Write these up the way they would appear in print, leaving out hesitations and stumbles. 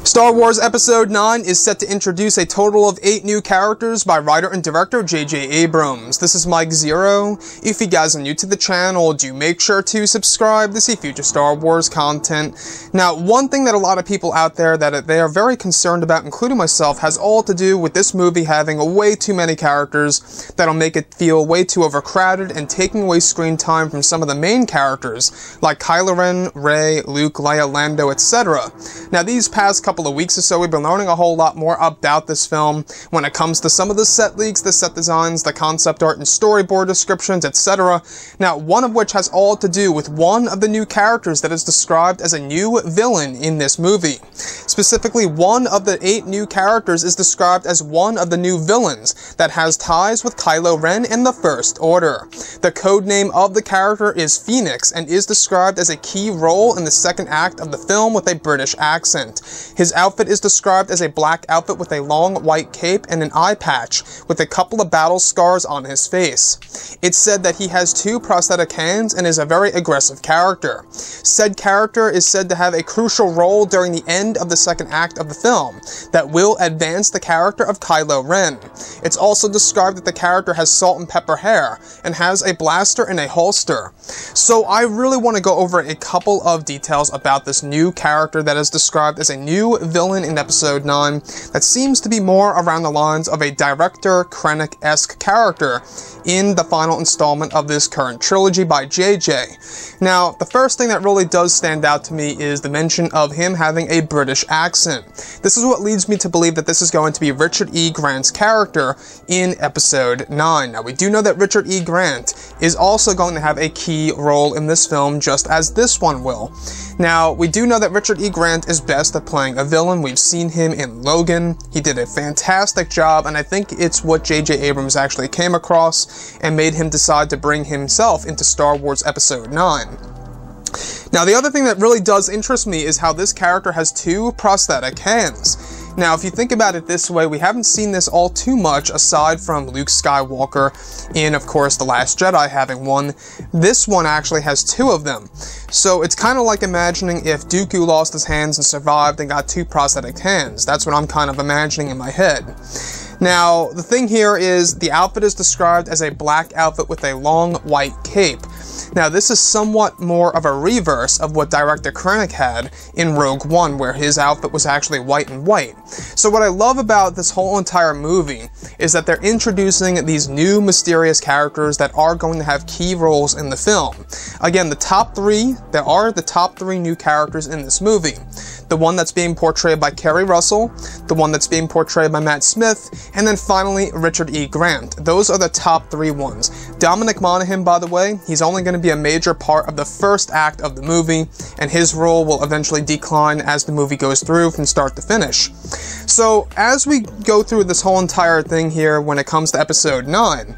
Star Wars Episode 9 is set to introduce a total of 8 new characters by writer and director J.J. Abrams. This is Mike Zero. If you guys are new to the channel, do make sure to subscribe to see future Star Wars content. Now, one thing that a lot of people out there that they are very concerned about, including myself, has all to do with this movie having way too many characters that'll make it feel way too overcrowded and taking away screen time from some of the main characters, like Kylo Ren, Rey, Luke, Leia, Lando, etc. Now, these past couple of weeks or so, we've been learning a whole lot more about this film when it comes to some of the set leaks, the set designs, the concept art and storyboard descriptions, etc. Now, one of which has all to do with one of the new characters that is described as a new villain in this movie. Specifically, one of the 8 new characters is described as one of the new villains that has ties with Kylo Ren and the First Order. The codename of the character is Phoenix and is described as a key role in the second act of the film with a British accent. His outfit is described as a black outfit with a long white cape and an eye patch, with a couple of battle scars on his face. It's said that he has 2 prosthetic hands and is a very aggressive character. Said character is said to have a crucial role during the end of the second act of the film that will advance the character of Kylo Ren. It's also described that the character has salt and pepper hair and has a blaster and a holster. So I really want to go over a couple of details about this new character that is described as a new villain in Episode 9 that seems to be more around the lines of a Director Krennic-esque character in the final installment of this current trilogy by JJ. Now, the first thing that really does stand out to me is the mention of him having a British accent. This is what leads me to believe that this is going to be Richard E. Grant's character in Episode 9. Now, we do know that Richard E. Grant is also going to have a key role in this film, just as this one will. Now, we do know that Richard E. Grant is best at playing a villain. We've seen him in Logan. He did a fantastic job, and I think it's what J.J. Abrams actually came across and made him decide to bring himself into Star Wars Episode 9. Now, the other thing that really does interest me is how this character has 2 prosthetic hands. Now, if you think about it this way, we haven't seen this all too much aside from Luke Skywalker in, of course, The Last Jedi having one. This one actually has 2 of them. So it's kind of like imagining if Dooku lost his hands and survived and got 2 prosthetic hands. That's what I'm kind of imagining in my head. Now, the thing here is the outfit is described as a black outfit with a long white cape. Now, this is somewhat more of a reverse of what Director Krennic had in Rogue One, where his outfit was actually white and white. So what I love about this whole entire movie is that they're introducing these new mysterious characters that are going to have key roles in the film. Again, there are the top 3 new characters in this movie. The one that's being portrayed by Kerry Russell, the one that's being portrayed by Matt Smith, and then finally Richard E. Grant. Those are the top 3 ones. Dominic Monaghan, by the way, he's only going to be a major part of the first act of the movie, and his role will eventually decline as the movie goes through from start to finish. So, as we go through this whole entire thing here when it comes to Episode 9,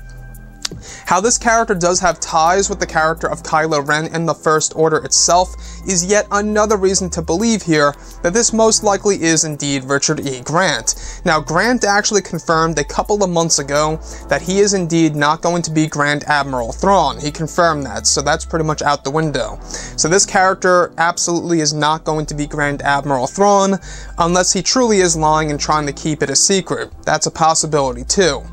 how this character does have ties with the character of Kylo Ren and the First Order itself is yet another reason to believe here that this most likely is indeed Richard E. Grant. Now, Grant actually confirmed a couple of months ago that he is indeed not going to be Grand Admiral Thrawn. He confirmed that, so that's pretty much out the window. So this character absolutely is not going to be Grand Admiral Thrawn unless he truly is lying and trying to keep it a secret. That's a possibility too.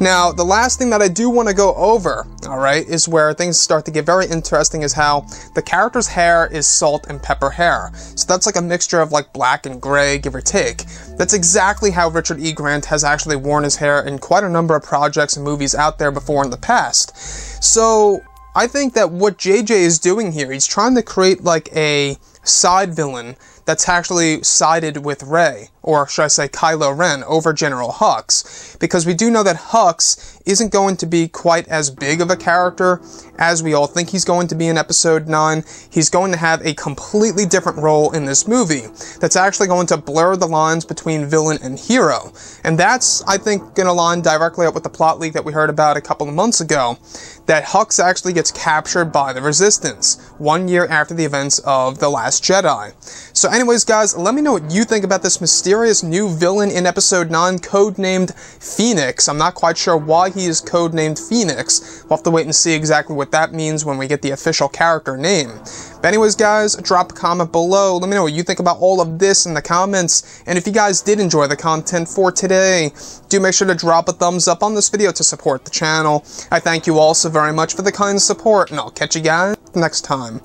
Now, the last thing that I do want to go over, alright, is where things start to get very interesting is how the character's hair is salt and pepper hair. So that's like a mixture of like black and gray, give or take. That's exactly how Richard E. Grant has actually worn his hair in quite a number of projects and movies out there before in the past. So, I think that what JJ is doing here, he's trying to create like a side villain that's actually sided with Rey, or should I say Kylo Ren, over General Hux, because we do know that Hux isn't going to be quite as big of a character as we all think he's going to be in Episode 9. He's going to have a completely different role in this movie that's actually going to blur the lines between villain and hero. And that's, I think, going to line directly up with the plot leak that we heard about a couple of months ago, that Hux actually gets captured by the Resistance 1 year after the events of The Last Last Jedi. So anyways, guys, let me know what you think about this mysterious new villain in Episode 9, codenamed Phoenix. I'm not quite sure why he is codenamed Phoenix. We'll have to wait and see exactly what that means when we get the official character name. But anyways, guys, drop a comment below. Let me know what you think about all of this in the comments. And if you guys did enjoy the content for today, do make sure to drop a thumbs up on this video to support the channel. I thank you all so very much for the kind support, and I'll catch you guys next time.